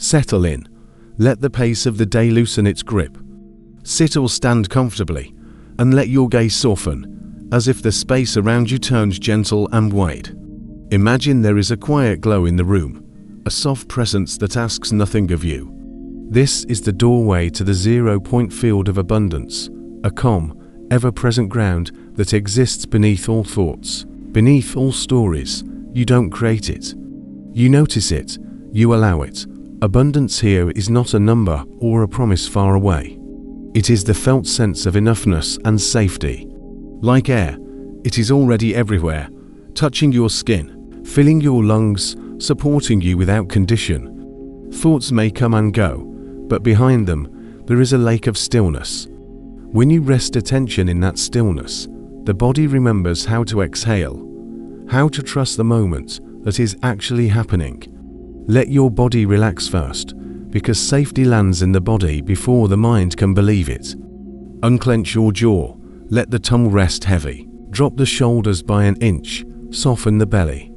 Settle in. Let the pace of the day loosen its grip. Sit or stand comfortably, and let your gaze soften, as if the space around you turns gentle and wide. Imagine there is a quiet glow in the room, a soft presence that asks nothing of you. This is the doorway to the 0-point field of abundance, a calm, ever-present ground that exists beneath all thoughts, beneath all stories. You don't create it. You notice it. You allow it. Abundance here is not a number or a promise far away. It is the felt sense of enoughness and safety. Like air, it is already everywhere, touching your skin, filling your lungs, supporting you without condition. Thoughts may come and go, but behind them, there is a lake of stillness. When you rest attention in that stillness, the body remembers how to exhale, how to trust the moment that is actually happening. Let your body relax first, because safety lands in the body before the mind can believe it. Unclench your jaw, let the tongue rest heavy. Drop the shoulders by an inch, soften the belly.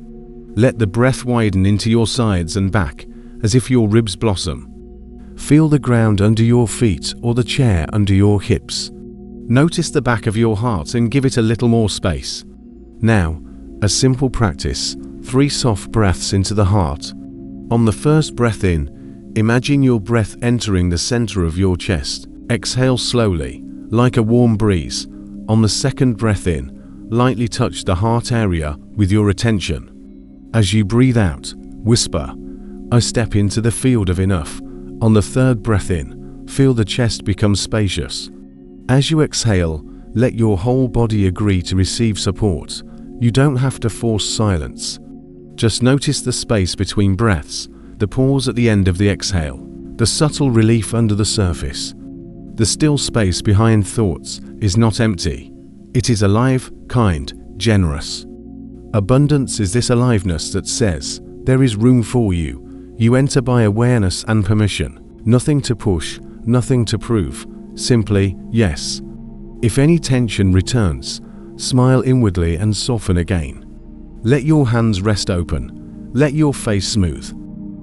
Let the breath widen into your sides and back, as if your ribs blossom. Feel the ground under your feet or the chair under your hips. Notice the back of your heart and give it a little more space. Now, a simple practice, 3 soft breaths into the heart. On the first breath in, imagine your breath entering the center of your chest. Exhale slowly, like a warm breeze. On the second breath in, lightly touch the heart area with your attention. As you breathe out, whisper, "I step into the field of enough." On the third breath in, feel the chest become spacious. As you exhale, let your whole body agree to receive support. You don't have to force silence. Just notice the space between breaths, the pause at the end of the exhale, the subtle relief under the surface. The still space behind thoughts is not empty. It is alive, kind, generous. Abundance is this aliveness that says, there is room for you. You enter by awareness and permission. Nothing to push, nothing to prove. Simply, yes. If any tension returns, smile inwardly and soften again. Let your hands rest open. Let your face smooth.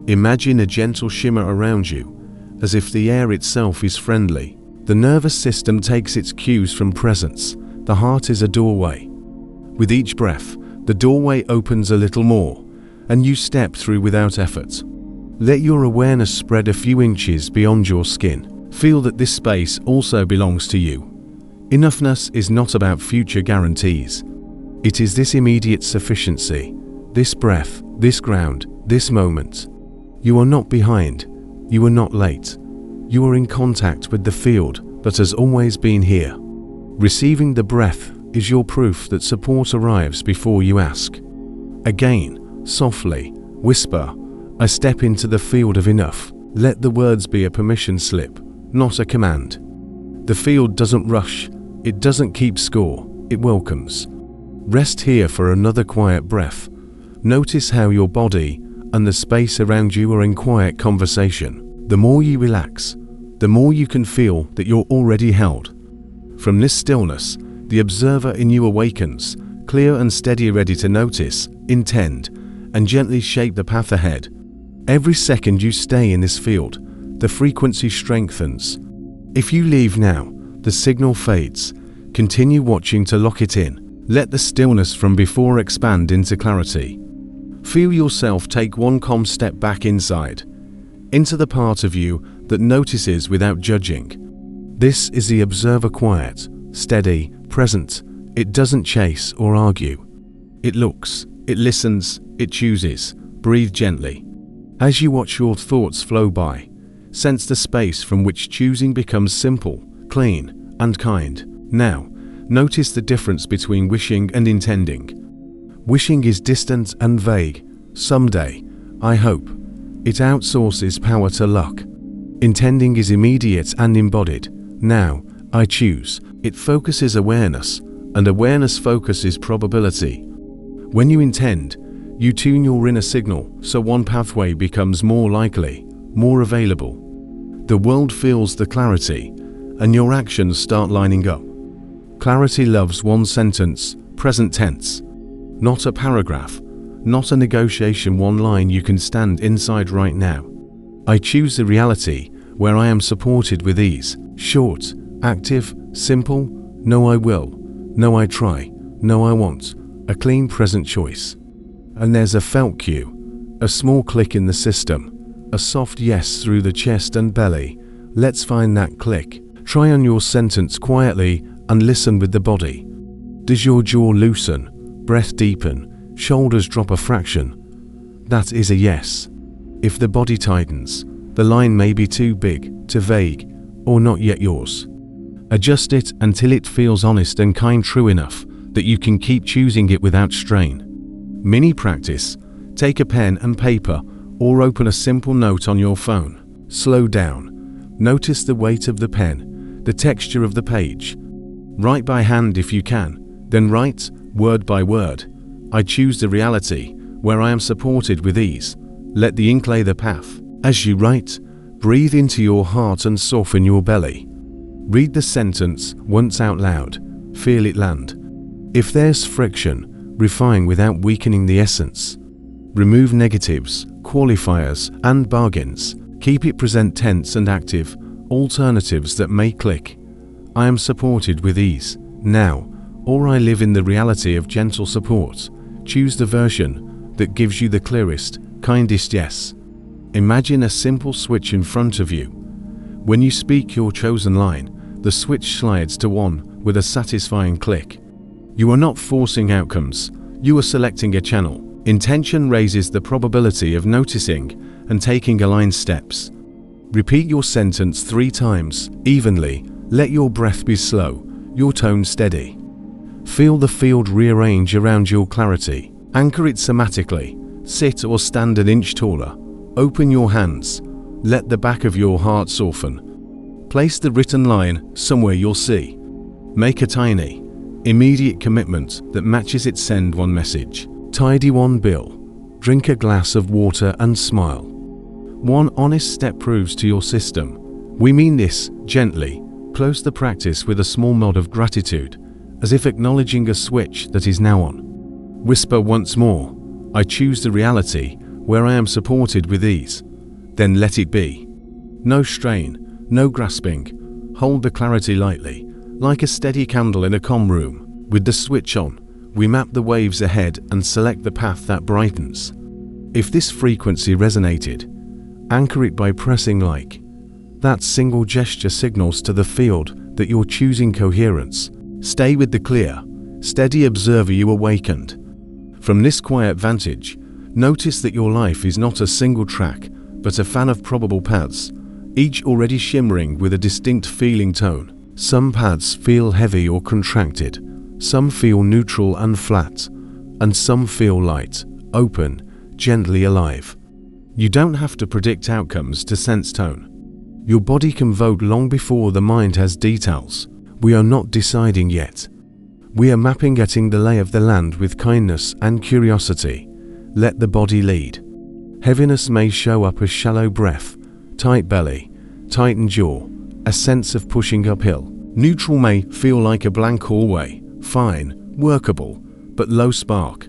Imagine a gentle shimmer around you, as if the air itself is friendly. The nervous system takes its cues from presence. The heart is a doorway. With each breath, the doorway opens a little more, and you step through without effort. Let your awareness spread a few inches beyond your skin. Feel that this space also belongs to you. Enoughness is not about future guarantees. It is this immediate sufficiency, this breath, this ground, this moment. You are not behind. You are not late. You are in contact with the field that has always been here. Receiving the breath is your proof that support arrives before you ask. Again, softly, whisper, "I step into the field of enough." Let the words be a permission slip, not a command. The field doesn't rush. It doesn't keep score. It welcomes. Rest here for another quiet breath. Notice how your body and the space around you are in quiet conversation. The more you relax, the more you can feel that you're already held. From this stillness, the observer in you awakens, clear and steady, ready to notice, intend, and gently shape the path ahead. Every second you stay in this field, the frequency strengthens. If you leave now, the signal fades. Continue watching to lock it in. Let the stillness from before expand into clarity. Feel yourself take one calm step back inside, into the part of you that notices without judging. This is the observer, quiet, steady, present. It doesn't chase or argue. It looks, it listens, it chooses. Breathe gently. As you watch your thoughts flow by, sense the space from which choosing becomes simple, clean, and kind. Now, notice the difference between wishing and intending. Wishing is distant and vague. Someday, I hope. It outsources power to luck. Intending is immediate and embodied. Now, I choose. It focuses awareness, and awareness focuses probability. When you intend, you tune your inner signal so one pathway becomes more likely, more available. The world feels the clarity, and your actions start lining up. Clarity loves one sentence, present tense. Not a paragraph, not a negotiation, one line you can stand inside right now. I choose the reality where I am supported with ease. Short, active, simple, no I will, no I try, no I want, a clean present choice. And there's a felt cue, a small click in the system, a soft yes through the chest and belly. Let's find that click. Try on your sentence quietly and listen with the body. Does your jaw loosen, breath deepen, shoulders drop a fraction? That is a yes. If the body tightens, the line may be too big, too vague, or not yet yours. Adjust it until it feels honest and kind, true enough that you can keep choosing it without strain. Mini practice. Take a pen and paper or open a simple note on your phone. Slow down. Notice the weight of the pen, the texture of the page. Write by hand if you can, then write word by word. I choose the reality where I am supported with ease. Let the ink lay the path. As you write, breathe into your heart and soften your belly. Read the sentence once out loud. Feel it land. If there's friction, refine without weakening the essence. Remove negatives, qualifiers, and bargains. Keep it present tense and active, alternatives that may click. I am supported with ease, now, or I live in the reality of gentle support. Choose the version that gives you the clearest, kindest yes. Imagine a simple switch in front of you. When you speak your chosen line, the switch slides to on with a satisfying click. You are not forcing outcomes, you are selecting a channel. Intention raises the probability of noticing and taking aligned steps. Repeat your sentence 3 times, evenly. Let your breath be slow, your tone steady. Feel the field rearrange around your clarity. Anchor it somatically. Sit or stand an inch taller. Open your hands. Let the back of your heart soften. Place the written line somewhere you'll see. Make a tiny, immediate commitment that matches its send one message. Tidy one bill. Drink a glass of water and smile. One honest step proves to your system. We mean this gently. Close the practice with a small nod of gratitude, as if acknowledging a switch that is now on. Whisper once more, I choose the reality where I am supported with ease. Then let it be. No strain, no grasping. Hold the clarity lightly, like a steady candle in a calm room. With the switch on, we map the waves ahead and select the path that brightens. If this frequency resonated, anchor it by pressing like. That single gesture signals to the field that you're choosing coherence. Stay with the clear, steady observer you awakened. From this quiet vantage, notice that your life is not a single track, but a fan of probable paths, each already shimmering with a distinct feeling tone. Some paths feel heavy or contracted, some feel neutral and flat, and some feel light, open, gently alive. You don't have to predict outcomes to sense tone. Your body can vote long before the mind has details. We are not deciding yet. We are mapping getting the lay of the land with kindness and curiosity. Let the body lead. Heaviness may show up as shallow breath, tight belly, tightened jaw, a sense of pushing uphill. Neutral may feel like a blank hallway, fine, workable, but low spark.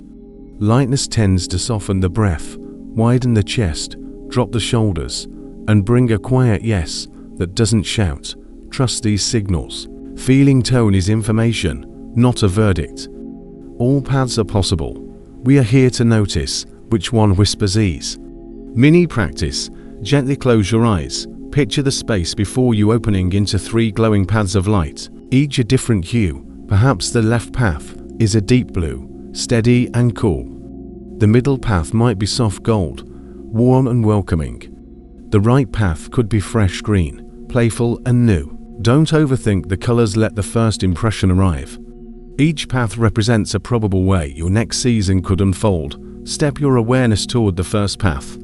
Lightness tends to soften the breath, widen the chest, drop the shoulders, and bring a quiet yes that doesn't shout. Trust these signals. Feeling tone is information, not a verdict. All paths are possible. We are here to notice which one whispers ease. Mini practice. Gently close your eyes. Picture the space before you opening into 3 glowing paths of light, each a different hue. Perhaps the left path is a deep blue, steady and cool. The middle path might be soft gold, warm and welcoming. The right path could be fresh green, playful and new. Don't overthink the colors, let the first impression arrive. Each path represents a probable way your next season could unfold. Step your awareness toward the first path.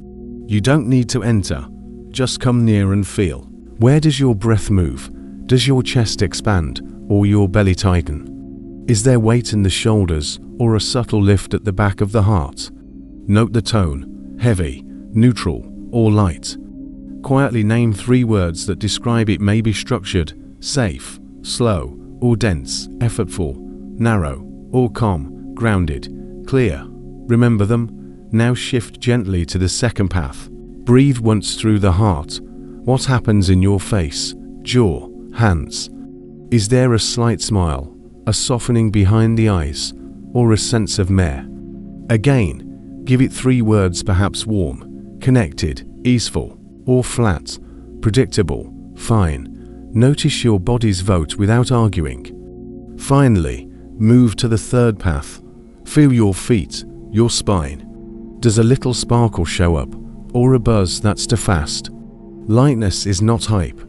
You don't need to enter, just come near and feel. Where does your breath move? Does your chest expand or your belly tighten? Is there weight in the shoulders or a subtle lift at the back of the heart? Note the tone, heavy, neutral, or light. Quietly name 3 words that describe it. May be structured, safe, slow, or dense, effortful, narrow, or calm, grounded, clear. Remember them. Now shift gently to the second path. Breathe once through the heart. What happens in your face, jaw, hands? Is there a slight smile, a softening behind the eyes, or a sense of meh? Again, give it 3 words, perhaps warm, connected, easeful, or flat, predictable, fine. Notice your body's vote without arguing. Finally, move to the 3rd path. Feel your feet, your spine. Does a little sparkle show up, or a buzz that's too fast? Lightness is not hype.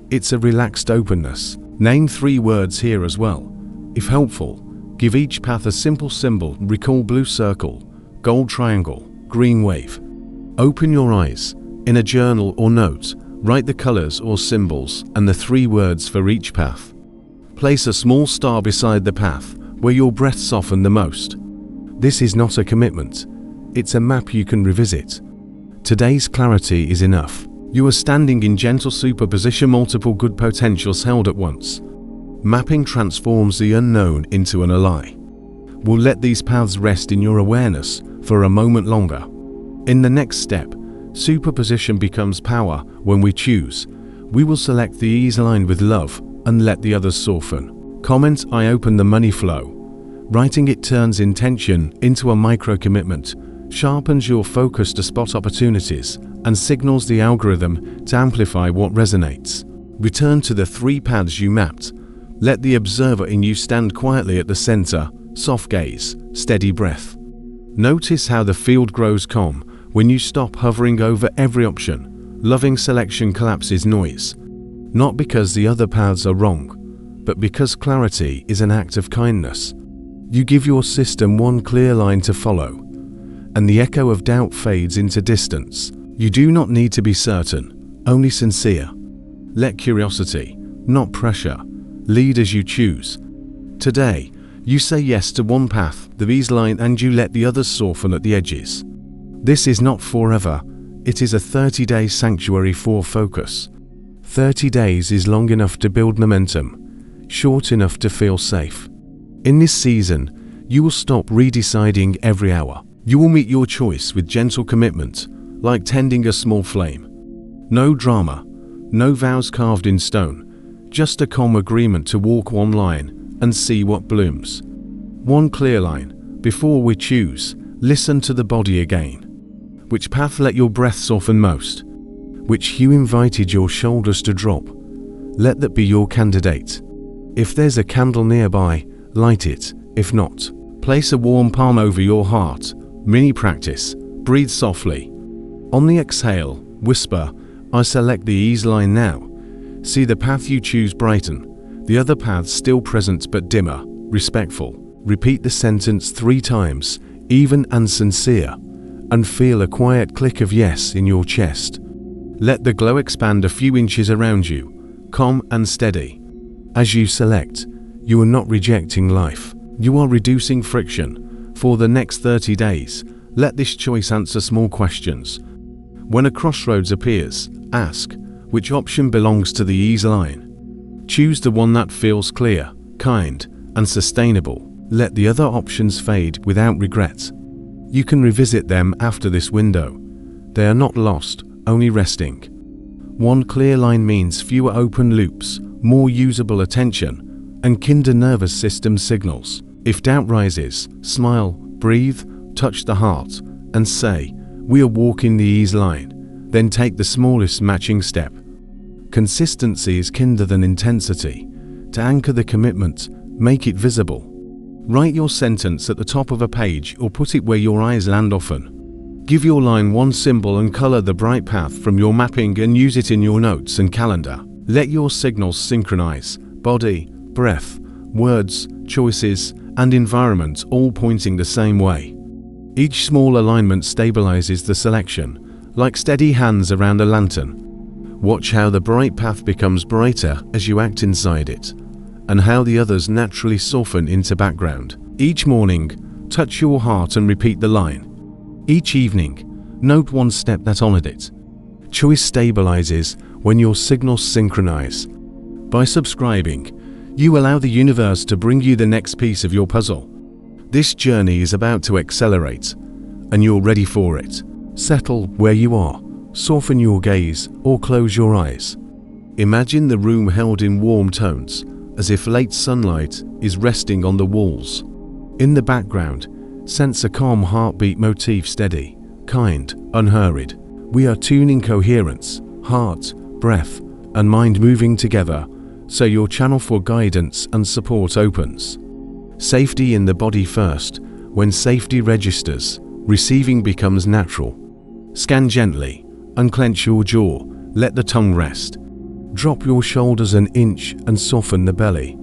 It's a relaxed openness. Name 3 words here as well. If helpful, give each path a simple symbol. Recall blue circle, gold triangle, green wave. Open your eyes. In a journal or note, write the colors or symbols and the 3 words for each path. Place a small star beside the path where your breath softened the most. This is not a commitment. It's a map you can revisit. Today's clarity is enough. You are standing in gentle superposition, multiple good potentials held at once. Mapping transforms the unknown into an ally. We'll let these paths rest in your awareness for a moment longer. In the next step, superposition becomes power. When we choose, we will select the ease line with love and let the others soften. Comment, I open the money flow. Writing it turns intention into a micro commitment, sharpens your focus to spot opportunities, and signals the algorithm to amplify what resonates. Return to the 3 paths you mapped. Let the observer in you stand quietly at the center, soft gaze, steady breath. Notice how the field grows calm when you stop hovering over every option. Loving selection collapses noise. Not because the other paths are wrong, but because clarity is an act of kindness. You give your system one clear line to follow, and the echo of doubt fades into distance. You do not need to be certain, only sincere. Let curiosity, not pressure, lead as you choose. Today, you say yes to one path, the ease line, and you let the others soften at the edges. This is not forever. It is a 30-day sanctuary for focus. 30 days is long enough to build momentum, short enough to feel safe. In this season, you will stop redeciding every hour. You will meet your choice with gentle commitment, like tending a small flame. No drama, no vows carved in stone, just a calm agreement to walk one line and see what blooms. One clear line. Before we choose, listen to the body again. Which path let your breath soften most? Which hue invited your shoulders to drop? Let that be your candidate. If there's a candle nearby, light it. If not, place a warm palm over your heart. Mini practice. Breathe softly. On the exhale, whisper, I select the ease line now. See the path you choose brighten. The other paths still present but dimmer, respectful. Repeat the sentence 3 times, even and sincere, and feel a quiet click of yes in your chest. Let the glow expand a few inches around you, calm and steady. As you select, you are not rejecting life. You are reducing friction. For the next 30 days, let this choice answer small questions. When a crossroads appears, ask, which option belongs to the ease line? Choose the one that feels clear, kind, and sustainable. Let the other options fade without regret. You can revisit them after this window. They are not lost, only resting. One clear line means fewer open loops, more usable attention, and kinder nervous system signals. If doubt rises, smile, breathe, touch the heart, and say, we are walking the ease line. Then take the smallest matching step. Consistency is kinder than intensity. To anchor the commitment, make it visible. Write your sentence at the top of a page or put it where your eyes land often. Give your line one symbol and color the bright path from your mapping and use it in your notes and calendar. Let your signals synchronize, body, breath, words, choices, and environment all pointing the same way. Each small alignment stabilizes the selection, like steady hands around a lantern. Watch how the bright path becomes brighter as you act inside it, and how the others naturally soften into background. Each morning, touch your heart and repeat the line. Each evening, note one step that honored it. Choice stabilizes when your signals synchronize. By subscribing, you allow the universe to bring you the next piece of your puzzle. This journey is about to accelerate, and you're ready for it. Settle where you are, Soften your gaze or close your eyes. Imagine the room held in warm tones, as if late sunlight is resting on the walls. In the background, sense a calm heartbeat motif, steady, kind, unhurried. We are tuning coherence, heart, breath, and mind moving together, so your channel for guidance and support opens. Safety in the body first. When safety registers, receiving becomes natural. Scan gently, unclench your jaw, let the tongue rest. Drop your shoulders an inch and soften the belly.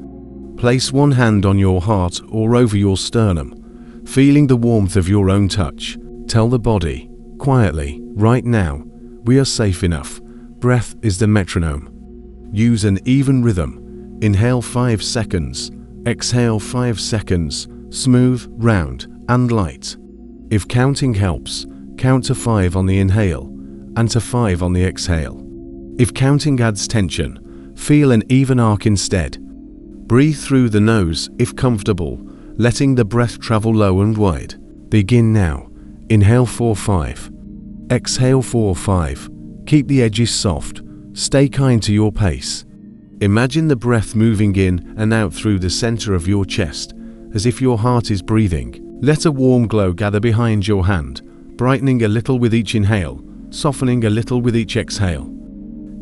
Place one hand on your heart or over your sternum, feeling the warmth of your own touch. Tell the body, quietly, right now, we are safe enough. Breath is the metronome. Use an even rhythm. Inhale 5 seconds, exhale 5 seconds, smooth, round, and light. If counting helps, count to 5 on the inhale and to 5 on the exhale. If counting adds tension, feel an even arc instead. Breathe through the nose if comfortable, letting the breath travel low and wide. Begin now. Inhale 4-5. Exhale 4-5. Keep the edges soft. Stay kind to your pace. Imagine the breath moving in and out through the center of your chest, as if your heart is breathing. Let a warm glow gather behind your hand, brightening a little with each inhale, softening a little with each exhale.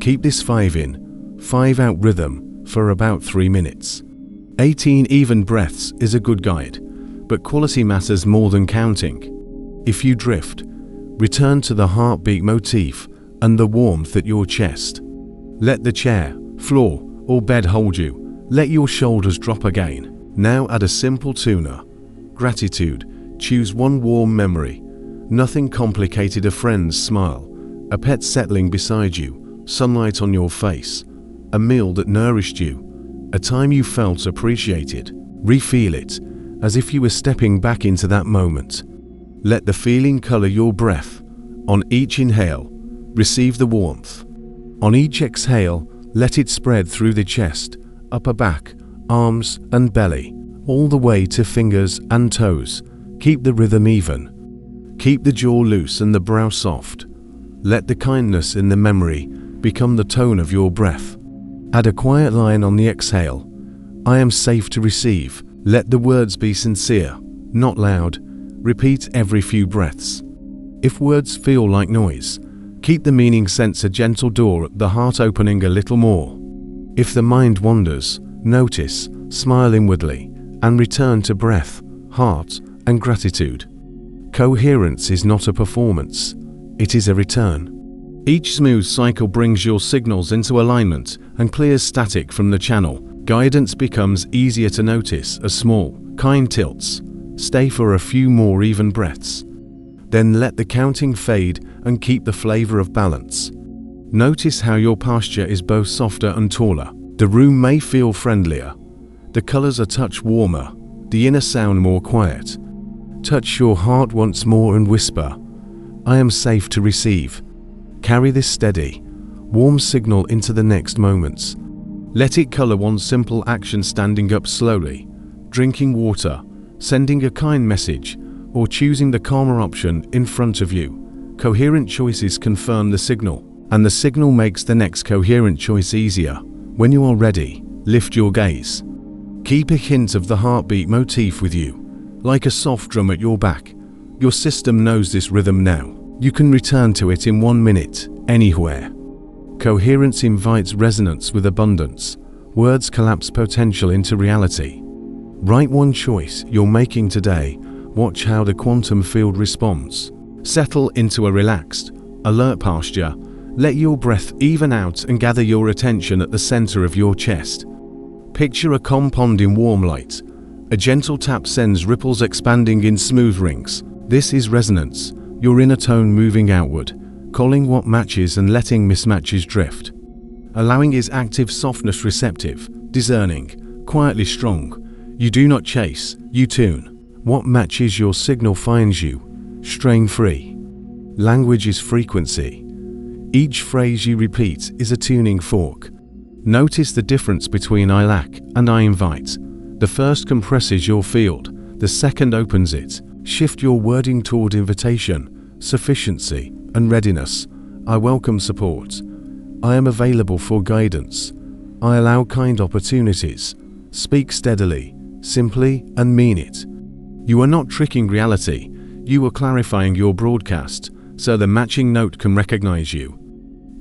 Keep this 5 in, 5 out rhythm for about 3 minutes. 18 even breaths is a good guide, but quality matters more than counting. If you drift, return to the heartbeat motif and the warmth at your chest. Let the chair, floor, or bed hold you. Let your shoulders drop again. Now add a simple tuner. Gratitude. Choose one warm memory. Nothing complicated. A friend's smile, a pet settling beside you, sunlight on your face, a meal that nourished you, a time you felt appreciated. Refeel it, as if you were stepping back into that moment. Let the feeling color your breath. On each inhale, receive the warmth. On each exhale, let it spread through the chest, upper back, arms and belly, all the way to fingers and toes. Keep the rhythm even. Keep the jaw loose and the brow soft. Let the kindness in the memory become the tone of your breath. Add a quiet line on the exhale. I am safe to receive. Let the words be sincere, not loud. Repeat every few breaths. If words feel like noise, keep the meaning. Sense a gentle door at the heart opening a little more. If the mind wanders, notice, smile inwardly, and return to breath, heart, and gratitude. Coherence is not a performance, it is a return. Each smooth cycle brings your signals into alignment and clears static from the channel. Guidance becomes easier to notice as small, kind tilts. Stay for a few more even breaths. Then let the counting fade and keep the flavor of balance. Notice how your posture is both softer and taller. The room may feel friendlier. The colors a touch warmer, the inner sound more quiet. Touch your heart once more and whisper, I am safe to receive. Carry this steady, warm signal into the next moments. Let it color one simple action: standing up slowly, drinking water, sending a kind message, or choosing the calmer option in front of you. Coherent choices confirm the signal, and the signal makes the next coherent choice easier. When you are ready, lift your gaze. Keep a hint of the heartbeat motif with you, like a soft drum at your back. Your system knows this rhythm now. You can return to it in 1 minute, anywhere. Coherence invites resonance with abundance. Words collapse potential into reality. Write one choice you're making today. Watch how the quantum field responds. Settle into a relaxed, alert posture. Let your breath even out and gather your attention at the center of your chest. Picture a compound in warm light. A gentle tap sends ripples expanding in smooth rings. This is resonance, your inner tone moving outward, calling what matches and letting mismatches drift. Allowing is active softness, receptive, discerning, quietly strong. You do not chase, you tune. What matches your signal finds you, strain-free. Language is frequency. Each phrase you repeat is a tuning fork. Notice the difference between I lack and I invite. The first compresses your field, the second opens it. Shift your wording toward invitation, sufficiency, and readiness. I welcome support. I am available for guidance. I allow kind opportunities. Speak steadily, simply, and mean it. You are not tricking reality. You are clarifying your broadcast, so the matching note can recognize you.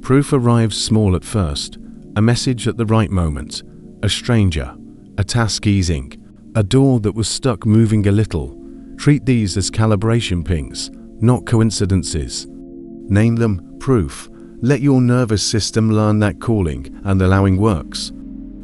Proof arrives small at first. A message at the right moment. A stranger. A task easing. A door that was stuck moving a little. Treat these as calibration pings, not coincidences. Name them proof. Let your nervous system learn that calling and allowing works.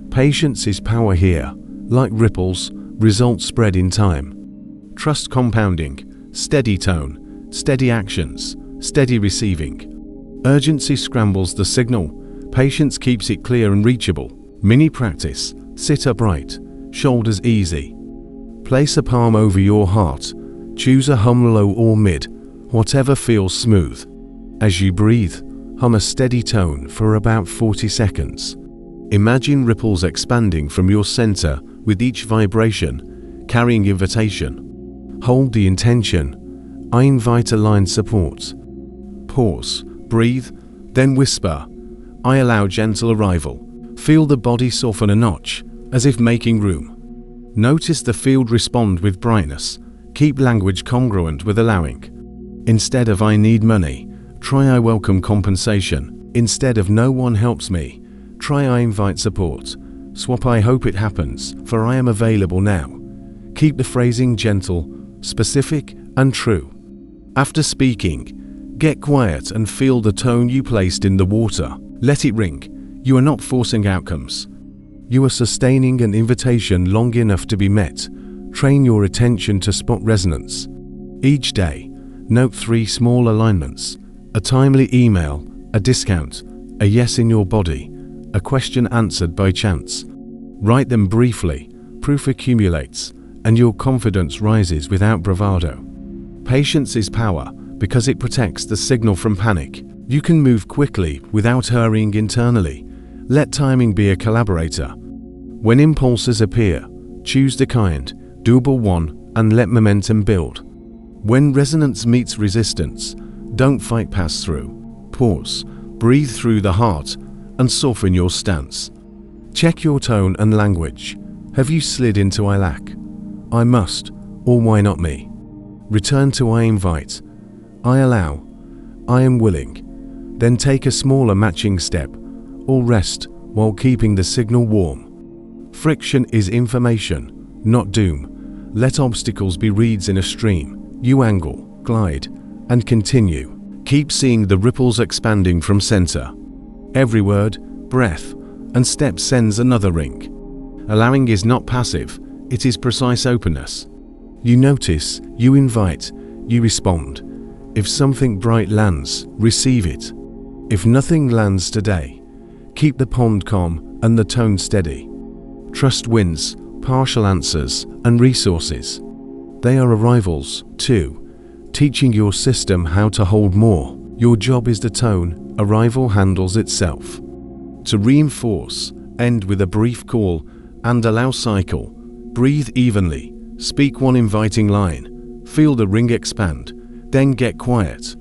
Patience is power here. Like ripples, results spread in time. Trust compounding, steady tone, steady actions, steady receiving. Urgency scrambles the signal. Patience keeps it clear and reachable. Mini practice. Sit upright, shoulders easy. Place a palm over your heart. Choose a hum low or mid, whatever feels smooth. As you breathe, hum a steady tone for about 40 seconds. Imagine ripples expanding from your center with each vibration, carrying invitation. Hold the intention. I invite aligned support. Pause, breathe, then whisper. I allow gentle arrival. Feel the body soften a notch, as if making room. Notice the field respond with brightness. Keep language congruent with allowing. Instead of I need money, try I welcome compensation. Instead of no one helps me, try I invite support. Swap I hope it happens, for I am available now. Keep the phrasing gentle, specific, and true. After speaking, get quiet and feel the tone you placed in the water. Let it ring. You are not forcing outcomes. You are sustaining an invitation long enough to be met. Train your attention to spot resonance. Each day, note 3 small alignments. A timely email, a discount, a yes in your body, a question answered by chance. Write them briefly. Proof accumulates, and your confidence rises without bravado. Patience is power because it protects the signal from panic. You can move quickly without hurrying internally. Let timing be a collaborator. When impulses appear, choose the kind, doable one, and let momentum build. When resonance meets resistance, don't fight pass through. Pause, breathe through the heart, and soften your stance. Check your tone and language. Have you slid into I lack? I must, or why not me? Return to I invite. I allow. I am willing. Then take a smaller matching step, or rest while keeping the signal warm. Friction is information, not doom. Let obstacles be reeds in a stream. You angle, glide, and continue. Keep seeing the ripples expanding from center. Every word, breath, and step sends another ring. Allowing is not passive, it is precise openness. You notice, you invite, you respond. If something bright lands, receive it. If nothing lands today, keep the pond calm and the tone steady. Trust wins, partial answers, and resources. They are arrivals, too, teaching your system how to hold more. Your job is the tone, arrival handles itself. To reinforce, end with a brief call and allow cycle. Breathe evenly, speak one inviting line, feel the ring expand, then get quiet.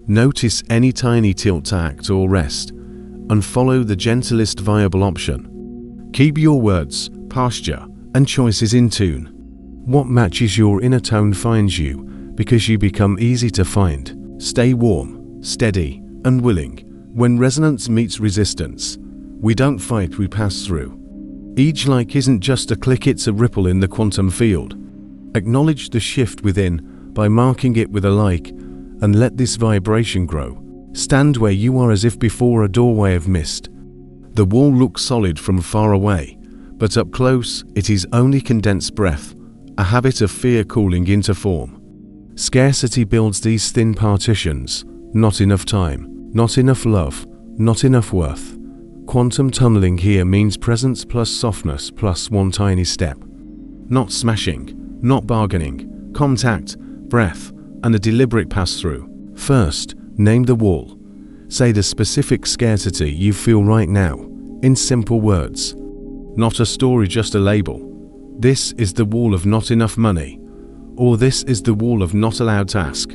Notice any tiny tilt to act or rest, and follow the gentlest viable option. Keep your words, posture, and choices in tune. What matches your inner tone finds you, because you become easy to find. Stay warm, steady, and willing. When resonance meets resistance, we don't fight, we pass through. Each like isn't just a click, it's a ripple in the quantum field. Acknowledge the shift within by marking it with a like, and let this vibration grow. Stand where you are as if before a doorway of mist. The wall looks solid from far away, but up close it is only condensed breath, a habit of fear cooling into form. Scarcity builds these thin partitions. Not enough time, not enough love, not enough worth. Quantum tunneling here means presence plus softness plus one tiny step. Not smashing, not bargaining, contact, breath, and a deliberate pass-through. First, name the wall. Say the specific scarcity you feel right now, in simple words. Not a story, just a label. This is the wall of not enough money. Or this is the wall of not allowed to ask.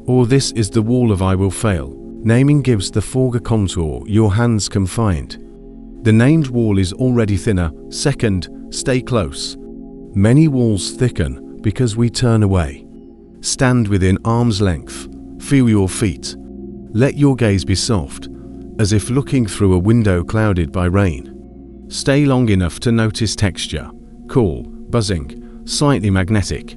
Or this is the wall of I will fail. Naming gives the fog a contour your hands can find. The named wall is already thinner. Second, stay close. Many walls thicken because we turn away. Stand within arm's length. Feel your feet. Let your gaze be soft, as if looking through a window clouded by rain. Stay long enough to notice texture. Cool, buzzing, slightly magnetic.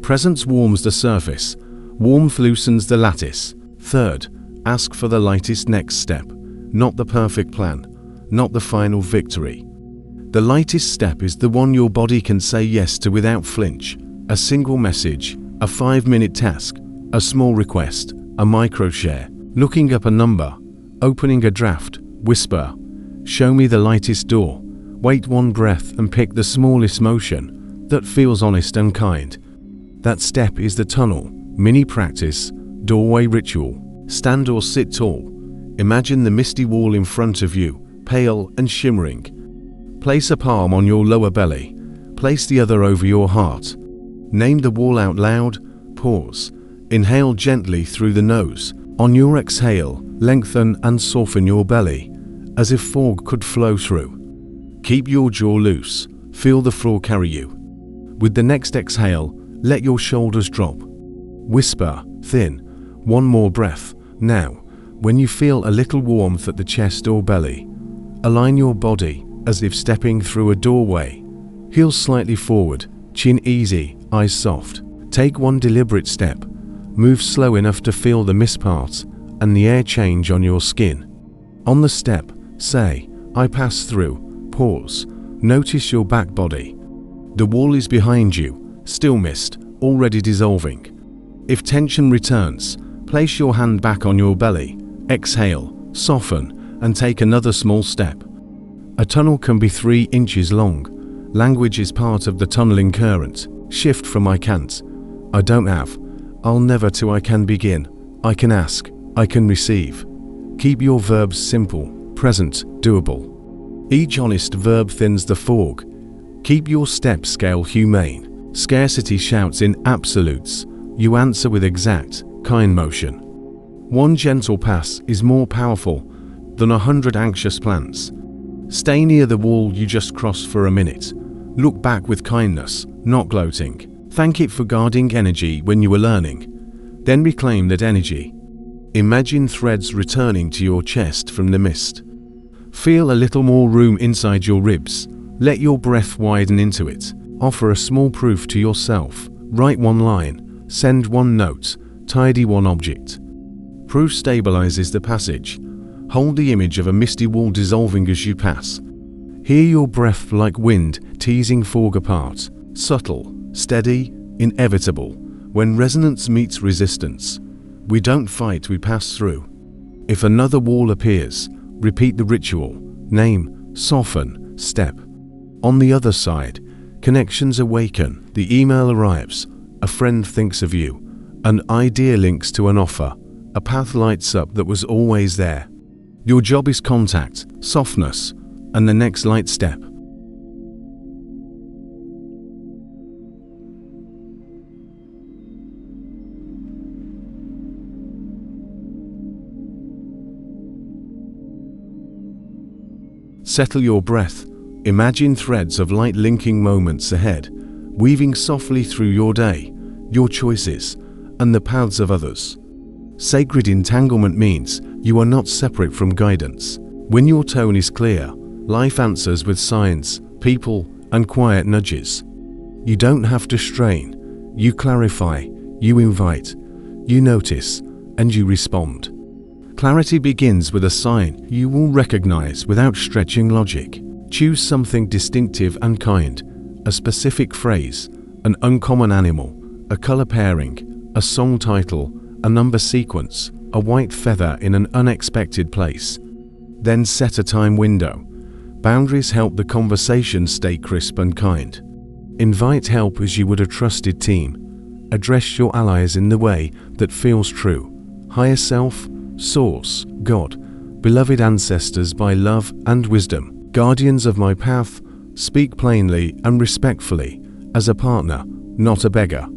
Presence warms the surface. Warmth loosens the lattice. Third, ask for the lightest next step. Not the perfect plan, not the final victory. The lightest step is the one your body can say yes to without flinch. A single message, a 5-minute task, a small request, a micro share, looking up a number, opening a draft, whisper, show me the lightest door. Wait one breath and pick the smallest motion that feels honest and kind. That step is the tunnel, mini practice, doorway ritual. Stand or sit tall. Imagine the misty wall in front of you, pale and shimmering. Place a palm on your lower belly. Place the other over your heart. Name the wall out loud. Pause. Inhale gently through the nose. On your exhale, lengthen and soften your belly, as if fog could flow through. Keep your jaw loose. Feel the floor carry you. With the next exhale, let your shoulders drop. Whisper, thin, one more breath. Now, when you feel a little warmth at the chest or belly, align your body as if stepping through a doorway. Heels slightly forward, chin easy, eyes soft. Take one deliberate step. Move slow enough to feel the mist part and the air change on your skin. On the step, say, I pass through. Pause. Notice your back body. The wall is behind you, still mist, already dissolving. If tension returns, place your hand back on your belly. Exhale, soften, and take another small step. A tunnel can be 3 inches long. Language is part of the tunneling current. Shift from I can't, I don't have, I'll never to I can begin. I can ask, I can receive. Keep your verbs simple, present, doable. Each honest verb thins the fog. Keep your step scale humane. Scarcity shouts in absolutes. You answer with exact, kind motion. One gentle pass is more powerful than 100 anxious plans. Stay near the wall you just crossed for a minute. Look back with kindness, not gloating. Thank it for guarding energy when you were learning. Then reclaim that energy. Imagine threads returning to your chest from the mist. Feel a little more room inside your ribs. Let your breath widen into it. Offer a small proof to yourself. Write one line. Send one note. Tidy one object. Proof stabilizes the passage. Hold the image of a misty wall dissolving as you pass. Hear your breath like wind teasing fog apart. Subtle, steady, inevitable. When resonance meets resistance, we don't fight, we pass through. If another wall appears, repeat the ritual. Name, soften, step. On the other side, connections awaken. The email arrives. A friend thinks of you. An idea links to an offer. A path lights up that was always there. Your job is contact, softness, and the next light step. Settle your breath. Imagine threads of light linking moments ahead, weaving softly through your day, your choices, and the paths of others. Sacred entanglement means you are not separate from guidance. When your tone is clear, life answers with signs, people, and quiet nudges. You don't have to strain. You clarify, you invite, you notice, and you respond. Clarity begins with a sign you will recognize without stretching logic. Choose something distinctive and kind, a specific phrase, an uncommon animal, a color pairing, a song title, a number sequence, a white feather in an unexpected place. Then set a time window. Boundaries help the conversation stay crisp and kind. Invite help as you would a trusted team. Address your allies in the way that feels true. Higher self, source, God, beloved ancestors by love and wisdom, guardians of my path, speak plainly and respectfully, as a partner, not a beggar.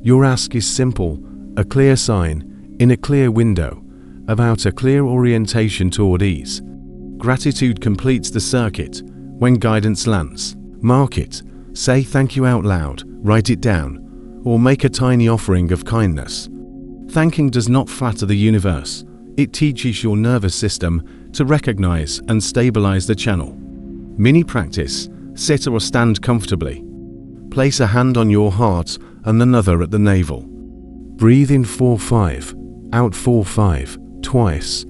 Your ask is simple, a clear sign, in a clear window, about a clear orientation toward ease. Gratitude completes the circuit. When guidance lands, mark it, say thank you out loud, write it down, or make a tiny offering of kindness. Thanking does not flatter the universe. It teaches your nervous system to recognize and stabilize the channel. Mini practice. Sit or stand comfortably. Place a hand on your heart and another at the navel. Breathe in 4-5, out 4-5, twice.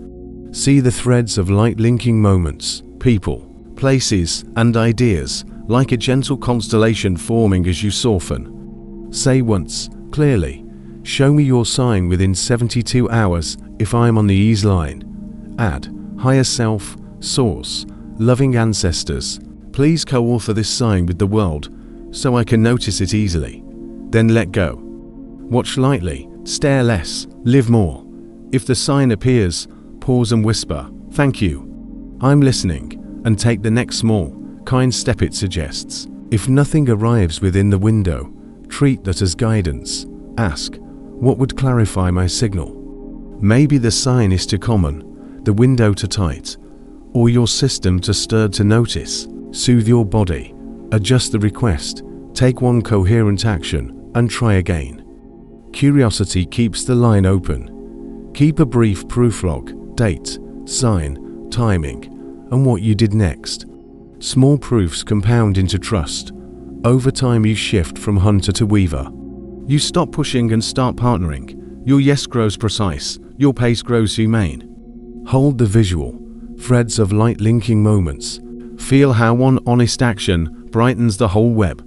See the threads of light linking moments, people, places, and ideas, like a gentle constellation forming as you soften. Say once, clearly, show me your sign within 72 hours if I am on the ease line. Add, higher self, source, loving ancestors. Please co-author this sign with the world so I can notice it easily. Then let go. Watch lightly, stare less, live more. If the sign appears, pause and whisper, thank you, I'm listening, and take the next small, kind step it suggests. If nothing arrives within the window, treat that as guidance. Ask, what would clarify my signal? Maybe the sign is too common, the window too tight, or your system too stirred to notice. Soothe your body, adjust the request, take one coherent action, and try again. Curiosity keeps the line open. Keep a brief proof log, date, sign, timing, and what you did next. Small proofs compound into trust. Over time you shift from hunter to weaver. You stop pushing and start partnering. Your yes grows precise, your pace grows humane. Hold the visual, threads of light linking moments. Feel how one honest action brightens the whole web.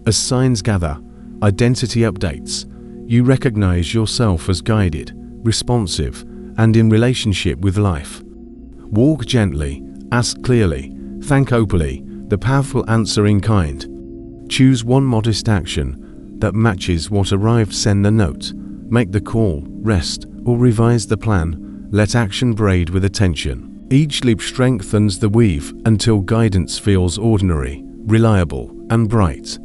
As signs gather, identity updates. You recognize yourself as guided, responsive, and in relationship with life. Walk gently, ask clearly, thank openly, the powerful answer in kind. Choose one modest action that matches what arrived. Send the note, make the call, rest, or revise the plan. Let action braid with attention. Each leap strengthens the weave until guidance feels ordinary, reliable, and bright.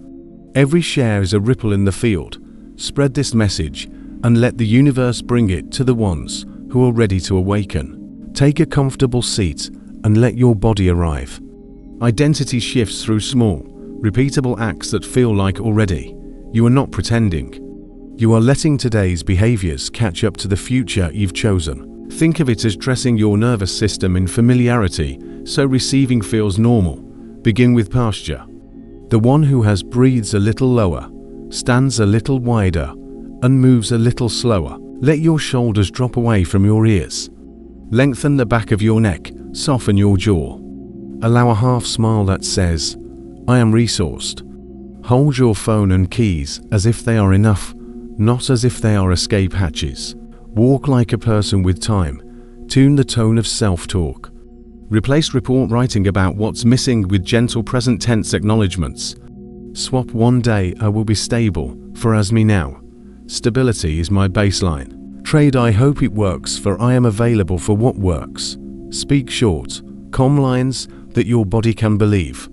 Every share is a ripple in the field. Spread this message and let the universe bring it to the ones who are ready to awaken. Take a comfortable seat and let your body arrive. Identity shifts through small, repeatable acts that feel like already. You are not pretending. You are letting today's behaviors catch up to the future you've chosen. Think of it as dressing your nervous system in familiarity so receiving feels normal. Begin with posture. The one who has breathes a little lower, stands a little wider, and moves a little slower. Let your shoulders drop away from your ears. Lengthen the back of your neck, soften your jaw. Allow a half smile that says, I am resourced. Hold your phone and keys as if they are enough, not as if they are escape hatches. Walk like a person with time. Tune the tone of self-talk. Replace report writing about what's missing with gentle present tense acknowledgements. Swap one day I will be stable for as me now. Stability is my baseline. Trade I hope it works for I am available for what works. Speak short, calm lines that your body can believe.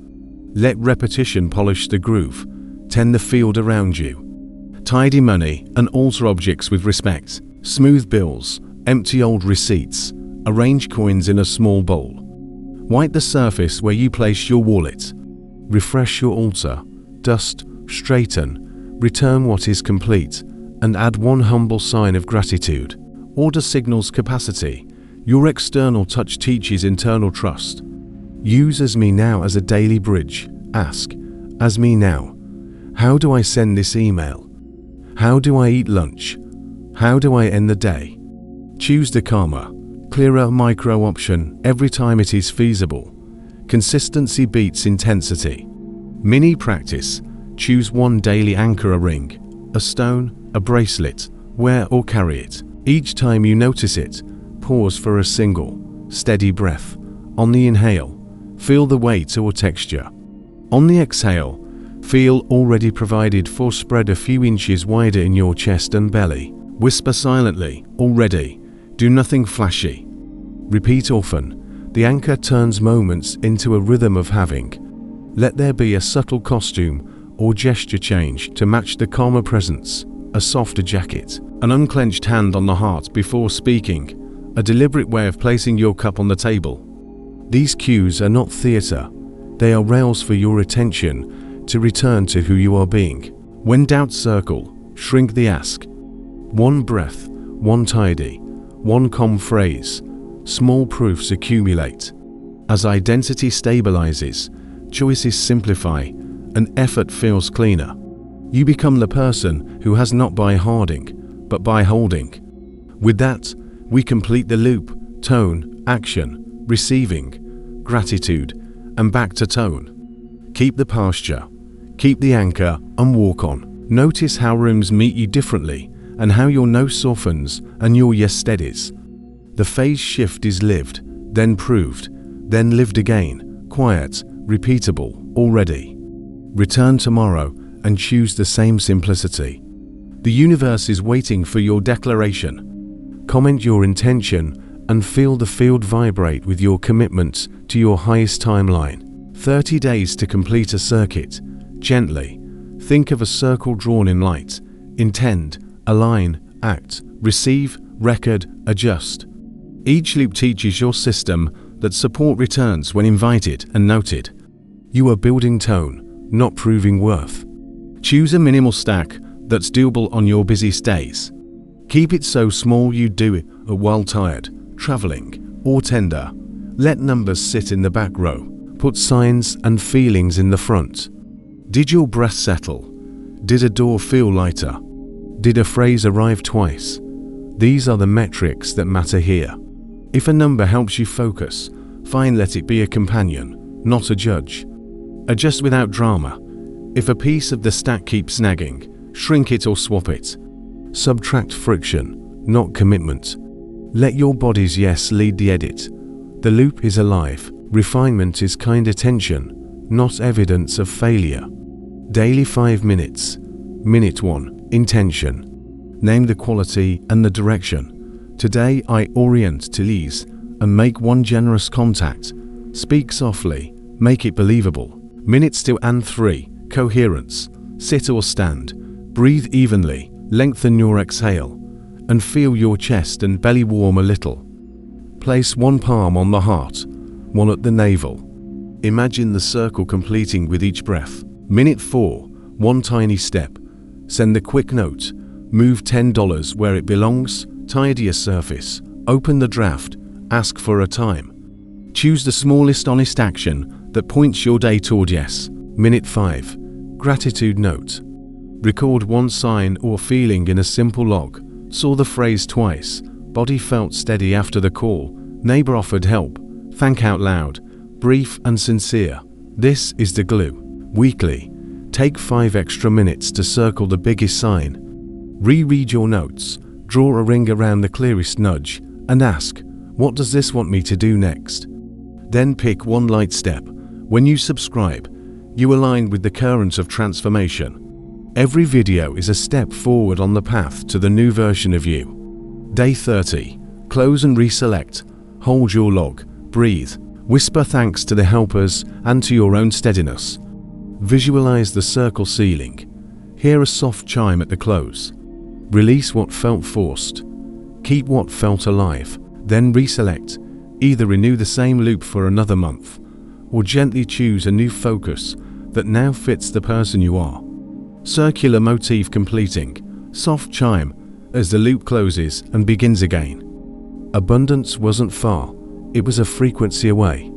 Let repetition polish the groove. Tend the field around you. Tidy money and alter objects with respect. Smooth bills, empty old receipts, arrange coins in a small bowl. Wipe the surface where you place your wallet. Refresh your altar, dust, straighten, return what is complete, and add one humble sign of gratitude. Order signals capacity. Your external touch teaches internal trust. Use as me now as a daily bridge. Ask, as me now, how do I send this email? How do I eat lunch? How do I end the day? Choose the calmer, clearer micro option every time it is feasible. Consistency beats intensity. Mini practice. Choose one daily anchor: a ring, a stone, a bracelet. Wear or carry it. Each time you notice it, pause for a single, steady breath. On the inhale, feel the weight or texture. On the exhale, feel already provided for. Spread a few inches wider in your chest and belly. Whisper silently, already. Do nothing flashy. Repeat often. The anchor turns moments into a rhythm of having. Let there be a subtle costume or gesture change to match the calmer presence. A softer jacket, an unclenched hand on the heart before speaking, a deliberate way of placing your cup on the table. These cues are not theatre, they are rails for your attention to return to who you are being. When doubts circle, shrink the ask. One breath, one tidy, one calm phrase, small proofs accumulate. As identity stabilizes, choices simplify, and effort feels cleaner. You become the person who has not by harding, but by holding. With that, we complete the loop: tone, action, receiving, gratitude, and back to tone. Keep the posture, keep the anchor, and walk on. Notice how rooms meet you differently, and how your no softens and your yes steadies. The phase shift is lived, then proved, then lived again, quiet, repeatable, already. Return tomorrow and choose the same simplicity. The universe is waiting for your declaration. Comment your intention and feel the field vibrate with your commitment to your highest timeline. 30 days to complete a circuit. Gently, think of a circle drawn in light. Intend, align, act, receive, record, adjust. Each loop teaches your system that support returns when invited and noted. You are building tone, not proving worth. Choose a minimal stack that's doable on your busiest days. Keep it so small you do it while tired, traveling, or tender. Let numbers sit in the back row. Put signs and feelings in the front. Did your breath settle? Did a door feel lighter? Did a phrase arrive twice? These are the metrics that matter here. If a number helps you focus, fine, let it be a companion, not a judge. Adjust without drama. If a piece of the stack keeps snagging, shrink it or swap it. Subtract friction, not commitment. Let your body's yes lead the edit. The loop is alive. Refinement is kind attention, not evidence of failure. Daily 5 minutes. Minute 1. Intention. Name the quality and the direction. Today I orient to ease and make one generous contact. Speak softly, make it believable. Minutes 2 and 3. Coherence. Sit or stand. Breathe evenly, lengthen your exhale, and feel your chest and belly warm a little. Place one palm on the heart, one at the navel. Imagine the circle completing with each breath. Minute 4. One tiny step. Send a quick note. Move $10 where it belongs. Tidy a surface. Open the draft. Ask for a time. Choose the smallest honest action that points your day toward yes. Minute 5. Gratitude note. Record one sign or feeling in a simple log. Saw the phrase twice. Body felt steady after the call. Neighbor offered help. Thank out loud. Brief and sincere. This is the glue. Weekly. Take 5 extra minutes to circle the biggest sign. Reread your notes. Draw a ring around the clearest nudge and ask, what does this want me to do next? Then pick one light step. When you subscribe, you align with the current of transformation. Every video is a step forward on the path to the new version of you. Day 30. Close and reselect. Hold your log. Breathe. Whisper thanks to the helpers and to your own steadiness. Visualize the circle ceiling. Hear a soft chime at the close. Release what felt forced. Keep what felt alive. Then reselect. Either renew the same loop for another month, or gently choose a new focus that now fits the person you are. Circular motif completing. Soft chime as the loop closes and begins again. Abundance wasn't far, it was a frequency away.